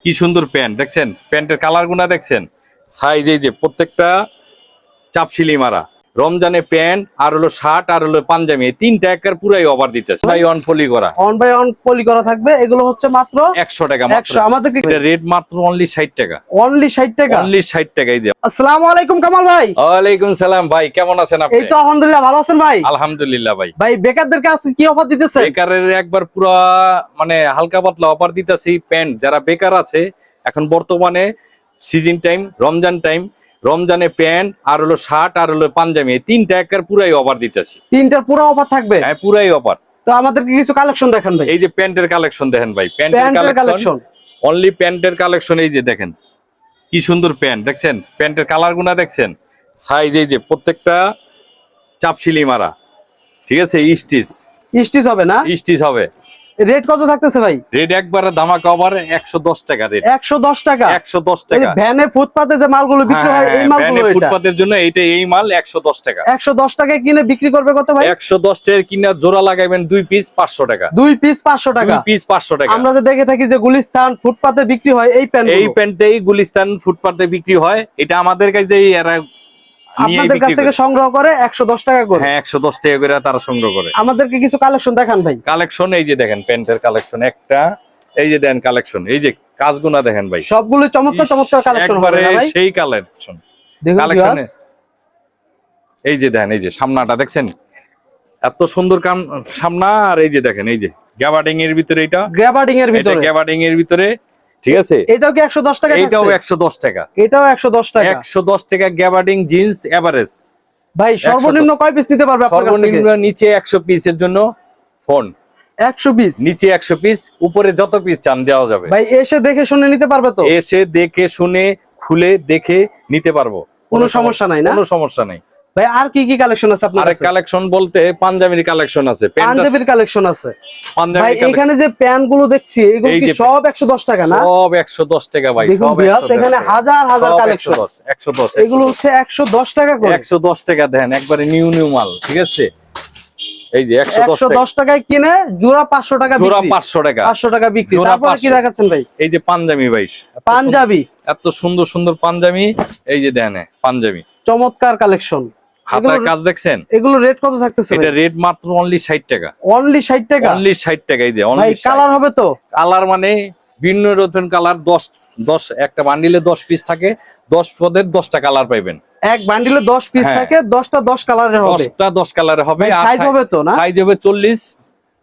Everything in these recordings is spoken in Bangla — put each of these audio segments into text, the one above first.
কি সুন্দর প্যান্ট দেখছেন, প্যান্টের কালার গুনা দেখছেন, সাইজ এই যে প্রত্যেকটা চাপশিলি মারা। রমজানে প্যান্ট আর হলো শার্ট আর হলো পাঞ্জাবি, এই তিনটা একের পুরাই অফার দিতেছে ভাই। অন পলি করা, অন বাই অন পলি করা থাকবে। এগুলো হচ্ছে মাত্র 100 টাকা। 100 আমাদের রেট মাত্র অনলি 60 টাকা। অনলি 60 টাকা, অনলি 60 টাকা। এই যে আসসালামু আলাইকুম কামাল ভাই। ওয়ালাইকুম সালাম ভাই, কেমন আছেন আপনি? এই তো আলহামদুলিল্লাহ, ভালো আছেন ভাই? আলহামদুলিল্লাহ ভাই। ভাই বেকারদেরকে আজকে কি অফার দিতেছে? বেকারের একবার পুরো মানে হালকা পাতলা অফার দিতেছি। প্যান্ট যারা বেকার আছে এখন বর্তমানে সিজন টাইম, রমজান টাইম, রমজানে প্যান্ট আর হলো শার্ট আর হলো পাঞ্জাবি, এই তিনটা একের পুরাই অফার দিতেছি। তিনটার পুরো অফার থাকবে? হ্যাঁ, পুরাই অফার। তো আমাদেরকে কিছু কালেকশন দেখান ভাই। এই যে প্যান্টের কালেকশন দেখেন ভাই, প্যান্টের কালেকশন, অনলি প্যান্টের কালেকশন। এই যে দেখেন কি সুন্দর প্যান্ট দেখছেন, প্যান্টের কালার গুনা দেখছেন, সাইজ এই যে প্রত্যেকটা চাপশিলি মারা। ঠিক আছে, স্টিচ হবে না? স্টিচ হবে। রেট কত থাকতেছে ভাই? রেট একবারে ধামাকা অফার 110 টাকা রেট। 110 টাকা? 110 এই টাকা। ভ্যানে ফুটপাতে যে মালগুলো বিক্রি হয় এই মালগুলো, এটা ফুটপাতের জন্য এই মাল 110 টাকা। 110 টাকায় কিনে বিক্রি করবে কত ভাই? 110 টাকার কিনা জোড়া লাগাইবেন 2 পিস 500 টাকা। 2 পিস 500 টাকা। 2 পিস 500 টাকা। আমরা যে দেখে থাকি যে গুলিস্তান ফুটপাতে বিক্রি হয় এই প্যান্ট, এই প্যান্টটাই গুলিস্তান ফুটপাতে বিক্রি হয়। এটা আমাদের কাছে এরা আপনাদের কাছ থেকে সংগ্রহ করে 110 টাকা করে। হ্যাঁ, 110 টাকা করে তারা সংগ্রহ করে। আমাদেরকে কিছু কালেকশন দেখান ভাই। কালেকশন এই যে দেখেন, প্যান্টের কালেকশন একটা, এই যে দেন কালেকশন, এই যে কাজগুনা দেখেন ভাই, সবগুলো চমৎকার চমৎকার কালেকশন হবে না ভাই? সেই কালেকশন। দেখুন কালেকশনে এই যে দেখেন, এই যে সামনাটা দেখছেন এত সুন্দর সামনা। আর এই যে দেখেন, এই যে গ্যাবার্ডিং এর ভিতরে, এটা গ্যাবার্ডিং এর ভিতরে, গ্যাবার্ডিং এর ভিতরে। ঠিক আছে, এটাও কি 110 টাকা? এটাও 110 টাকা। এটাও 110 টাকা। 110 টাকা গ্যাবার্ডিং জিন্স এভারেজ। ভাই সর্বনিম্ন কয় পিস নিতে পারবে আপনার কাছ থেকে? সর্বনিম্ন নিচে 100 পিসের জন্য ফোন, 100 পিস নিচে 100 পিস, উপরে যত পিস চান দেওয়া যাবে। ভাই এসে দেখে শুনে নিতে পারবে তো? এসে দেখে শুনে খুলে দেখে নিতে পারবো, কোনো সমস্যা নাই না? কোনো সমস্যা নাই ভাই আর কি কি কালেকশন আছে আপনার আরেক কাছে? কালেকশন বলতে পাঞ্জাবির কালেকশন আছে, পাঞ্জাবির কালেকশন আছে। পাঞ্জাবি ভাই এখানে যে প্যান্ট গুলো দেখছি এগুলো এই কি যে সব 110 টাকা না? সব 110 টাকা ভাই। দেখুন সব ভিউয়ার্স, 110 এখানে টাকা। হাজার হাজার সব কালেকশন। 110 এগুলো হচ্ছে 110 টাকা করে। 110 টাকা দেন, একবারে নিউ মাল। ঠিক আছে, এই যে 110 টাকা। 110 টাকায় কিনে জোড়া 500 টাকা বিক্রি। জোড়া 500 টাকা। 500 টাকা বিক্রি। জোড়া তারপর কি 500 দেখাচ্ছেন ভাই? এই যে পাঞ্জাবি ভাই, পাঞ্জাবি, এত সুন্দর সুন্দর পাঞ্জাবি। এই যে দেন পাঞ্জাবি, চমৎকার কালেকশন। হাতার কাজ দেখছেন। এগুলো রেট কত থাকতেছে? এটা রেট মাত্র অনলি 60 টাকা। অনলি 60 টাকা? অনলি 60 টাকা। এই যে ভাই অনলি কালার হবে তো? কালার মানে ভিন্ন রকম কালার। 10 একটা বান্ডিলে 10 পিস থাকে, 10 পদের 10টা কালার পাইবেন। এক বান্ডিলে 10 পিস থাকে, 10টা 10 কালারের হবে। 10টা 10 কালারের হবে। আর সাইজ হবে তো না? সাইজ হবে 40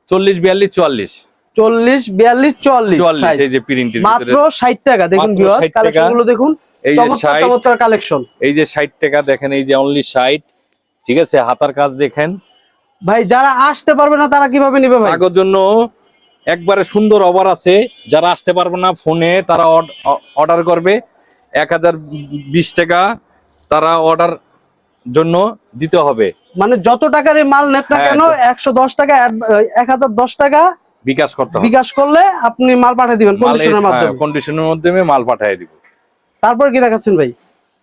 42 44। 40 42 44 এই যে প্রিন্টের ভিতরে মাত্র 60 টাকা। দেখুন মাত্র ভিউয়ার্স 60 টাকা। কালেকশনগুলো দেখুন, এই যে চমৎকার 60, চমৎকার কালেকশন। এই যে 60 টাকা দেখেন, এই যে অনলি 60। ঠিক আছে, হাতার কাজ দেখেন ভাই যারা আসতে পারবে না তারা কিভাবে নেবে ভাই? আগের জন্য একবারে সুন্দর অফার আছে। যারা আসতে পারবে না ফোনে তারা অর্ডার করবে, 1020 টাকা তারা অর্ডার জন্য দিতে হবে। মানে যত টাকার এই মাল নেট না কেন 110 টাকা 1010 টাকা বিকাশ করতে হবে। বিকাশ করলে আপনি মাল পাঠিয়ে দিবেন কন্ডিশনের মাধ্যমে। কন্ডিশনের মাধ্যমে মাল পাঠিয়ে দিব। তারপর কি দেখাচ্ছেন ভাই?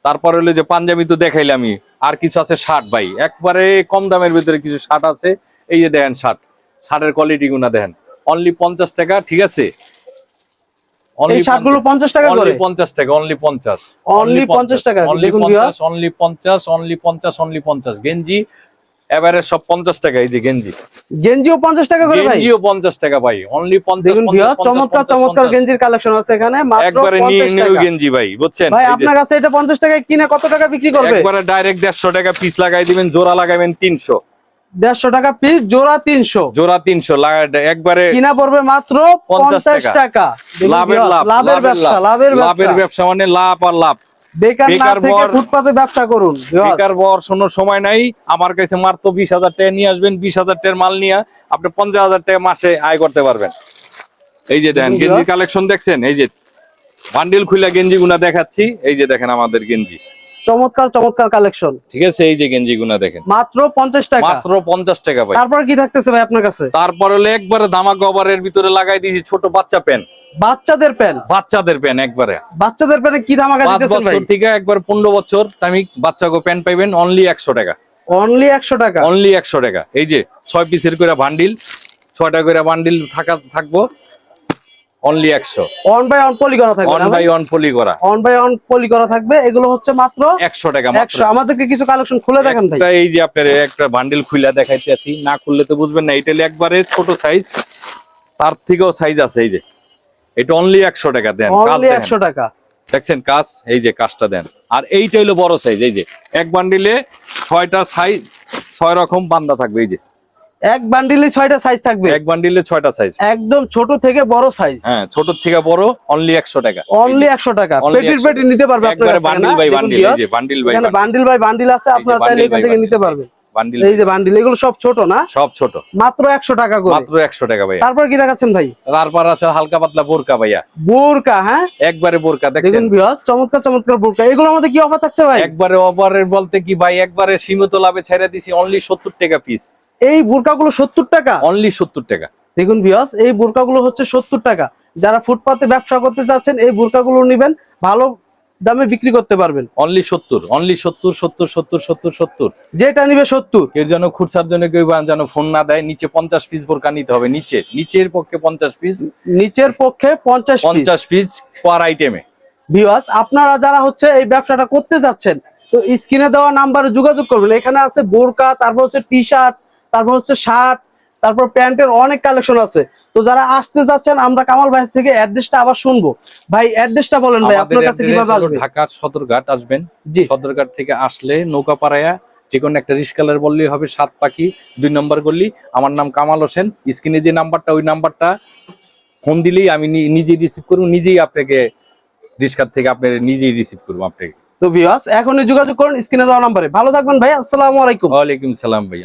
তারপর হলো যে পাঞ্জাবি তো দেখাইলামই, আর কিছু আছে শার্ট ভাই, একবারে কম দামের ভিতরে কিছু শার্ট আছে। এই যে দেখেন শার্টের কোয়ালিটি গুনা দেখেন, অনলি 50 টাকা। ঠিক আছে, এই শার্টগুলো 50 টাকা করে? 50 টাকা, অনলি 50। অনলি 50 টাকা। দেখুন ভিউয়ার্স, অনলি 50, অনলি 50, অনলি 50। গেঞ্জি এভারেজ সব 50 টাকা। এই যে গেঞ্জিও 50 টাকা করে ভাই? গেঞ্জিও 50 টাকা ভাই, অনলি 50। দেখুন ভিউয়ার্স, চমৎকার চমৎকার গেঞ্জির কালেকশন আছে এখানে মাত্র একবারে 50 নিউ টাকা। গেঞ্জি ভাই, বুঝছেন? ভাই আপনার কাছে এটা 50 টাকায় কিনে কত টাকা বিক্রি করবে? একবারে ডাইরেক্ট 150 টাকা পিস লাগাই দিবেন, জোড়া লাগাবেন 300। 150 টাকা পিস, জোড়া 300। জোড়া 300 একবারে কিনা পড়বে মাত্র 50 টাকা। লাভের লাভ, লাভের ব্যবসা, লাভের ব্যবসা মানে লাভ আর লাভ। বেকার না থেকে ফুটপাতে ব্যবসা করুন। বেকার বসানোর সময় নাই। আমার কাছে মাত্র 20,000 টাকা নিয়ে আসবেন, 20,000 টাকার মাল নিয়ে আপনি 50,000 টাকা মাসে আয় করতে পারবেন। এই যে দেখেন গেঞ্জি কালেকশন দেখছেন, এই যে বান্ডিল খুলে গেঞ্জি গুনা দেখাচ্ছি। এই যে দেখেন আমাদের গেঞ্জি, চমৎকার চমৎকার কালেকশন। ঠিক আছে, এই যে গেঞ্জি গুনা দেখেন মাত্র 50 টাকা। মাত্র 50 টাকা ভাই। তারপর কি থাকতেছে ভাই আপনার কাছে? তারপর হলো একবারে ধামাকা অফারের ভিতরে লাগাই দিয়েছি ছোট বাচ্চা প্যান্ট। বাচ্চাদের প্যান্ট? বাচ্চাদের প্যান্ট একবারে। বাচ্চাদের প্যান্টে কি ধামাকা 5 দিতেছেন ভাই? বছর থেকে একবার 15 বছর দামি বাচ্চাকে প্যান্ট পাইবেন অনলি 100 টাকা। অনলি 100 টাকা? অনলি 100 টাকা। এই যে 6 পিসের করে বান্ডিল, 6টা করে বান্ডিল থাকবো অনলি 100, অন বাই অন পলি করা থাকবে অন বাই অন পলি করা, অন বাই অন পলি করা থাকবে। এগুলো হচ্ছে মাত্র 100 টাকা। 100। আমাদেরকে কিছু কালেকশন খুলে দেখেন ভাই। একটা এই যে আপনার একটা বান্ডিল খুলে দেখাইতেছি, না খুললে তো বুঝবেন না। এটা হলো একবারে ছোট সাইজ, তার থেকেও সাইজ আছে। এই যে এটা অনলি 100 টাকা দেন, কাজ অনলি দেখেন 100 টাকা। দেখছেন কাজ, এই যে কাজটা দেন। আর এইটা হলো বড় সাইজ, এই যে এক বান্ডিলে 6টা সাইজ, 6 রকম বান্দা থাকবে। এই যে এক বান্ডিলে 6টা সাইজ থাকবে, এক বান্ডিলে 6টা সাইজ, একদম ছোট থেকে বড় সাইজ। হ্যাঁ ছোট থেকে বড়, অনলি 100 টাকা। অনলি 100 টাকা। Only পেটির 100 পেটি নিতে পারবে আপনার একবারে কাছে বান্ডিল না? বাই দেখুন বান্ডিল, এই viewers, যে বান্ডিল বাই এখানে বান্ডিল বাই বান্ডিল আছে, আপনারা চাইলে এখান থেকে নিতে পারবেন। বান্ডিল, এই যে বান্ডিল, এগুলো সব ছোট না, সব ছোট, মাত্র 100 টাকা করে। মাত্র 100 টাকা ভাইয়া। তারপর কি দেখাচ্ছেন ভাই? তারপর আছে হালকা পাতলা বোরকা ভাইয়া, বোরকা। হ্যাঁ, একবারে বোরকা দেখছেন, দেখুন ভিউয়ার্স, চমৎকার চমৎকার বোরকা। এগুলোর মধ্যে কি অফার থাকছে ভাই? একবারে অফারের বলতে কি ভাই, একবারে সীমিত লাভে ছেড়ে দিছি, অনলি 70 টাকা পিস। এই বোরকাগুলো 70 টাকা। অনলি 70 টাকা। দেখুন ভিউয়ার্স, এই বোরকাগুলো হচ্ছে 70 টাকা। যারা ফুটপাতে ব্যবসা করতে যাচ্ছেন, এই বোরকাগুলো নেবেন, ভালো দামে বিক্রি করতে পারবেন। Only 70, only 70, 70, 70, 70, 70। যেটা নিবে 70। কেউ যেন খুরসার জন্য কেউ যেন ফোন না দেয়, নিচে 50 পিস বোরকা নিতে হবে। নিচের পক্ষে 50 পিস, নিচের পক্ষে 50 পিস। 50 পিস পার আইটেমে। ভিউয়ার্স, আপনারা যারা হচ্ছে এই ব্যবসাটা করতে যাচ্ছেন, তো স্ক্রিনে দেওয়া নাম্বারে যোগাযোগ করবেন। এখানে আছে বোরকা, তারপর হচ্ছে টি শার্ট, তারপর হচ্ছে শার্ট, তারপর প্যান্টের অনেক কালেকশন আছে। তো যারা আসতে যাচ্ছেন, আমরা কামাল ভাই থেকে অ্যাড্রেসটা আবার শুনবো। ভাই অ্যাড্রেসটা বলেন ভাই, আমাদের আপনার কাছে কিভাবে address হলো আসবে? ঢাকার সদরঘাট আসবেন। জি। সদরঘাট থেকে আসলে নৌকাপাড়ায়া যে কোনো একটা রিস্কালার বললেই হবে, 7 পাখি 2 নম্বর গলি। আমার নাম কামাল হোসেন। স্ক্রিনে যে নাম্বারটা, ওই নাম্বারটা ফোন দিলেই আমি নিজেই রিসিভ করবো, নিজেই আপনাকে রিস্কার থেকে আপনার নিজেই রিসিভ করবো আপনাকে। তো ভিউয়ার্স, এখনই যোগাযোগ করুন স্ক্রিনে দেওয়া নাম্বারে। ভালো থাকবেন ভাই, আসসালামু আলাইকুম। ওয়ালাইকুম সালাম ভাই।